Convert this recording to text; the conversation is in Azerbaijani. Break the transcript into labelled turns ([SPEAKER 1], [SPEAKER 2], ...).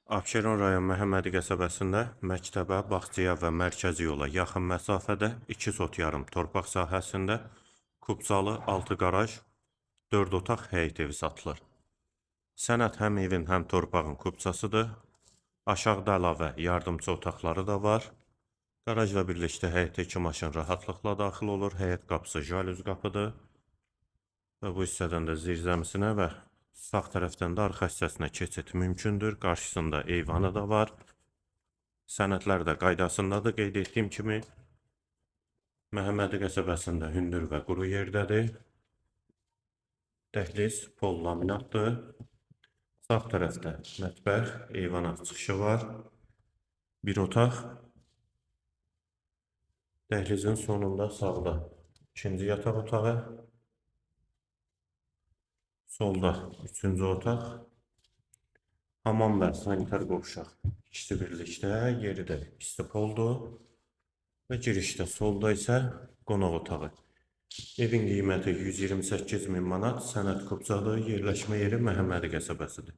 [SPEAKER 1] Abşeron rayon Məhəmmədi qəsəbəsində məktəbə, bağçaya və mərkəzi yola yaxın məsafədə 2 sot yarım torpaq sahəsində kubcalı 6 qaraj, 4 otaq həyət evi satılır. Sənəd həm evin, həm torpağın kubcasıdır. Aşağıda əlavə yardımçı otaqları da var. Qarajla birlikdə həyətə 2 maşın rahatlıqla daxil olur. Həyət qapısı jalüz qapıdır. Və bu hissədən də zirzəmisinə və sağ tərəfdən də arxa hissəsinə keçid mümkündür. Qarşısında eyvanı da var. Sənədlər də qaydasındadır. Qeyd etdiyim kimi Məhəmmədi qəsəbəsində hündür və quru yerdədir. Dəhliz pol laminatdır. Sağ tərəfdə mətbəx, eyvana çıxışı var. Bir otaq. Dəhlizin sonunda sağda ikinci yataq otağı. Solda 3-cü otaq. Hamam və sanitar qovşaq ikisi birlikdə, yeri də isti poldur. Və girişdə solda isə qonaq otağı. Evin qiyməti 128.000 manat, sənəd kubcadır, yerləşmə yeri Məhəmmədi qəsəbəsidir.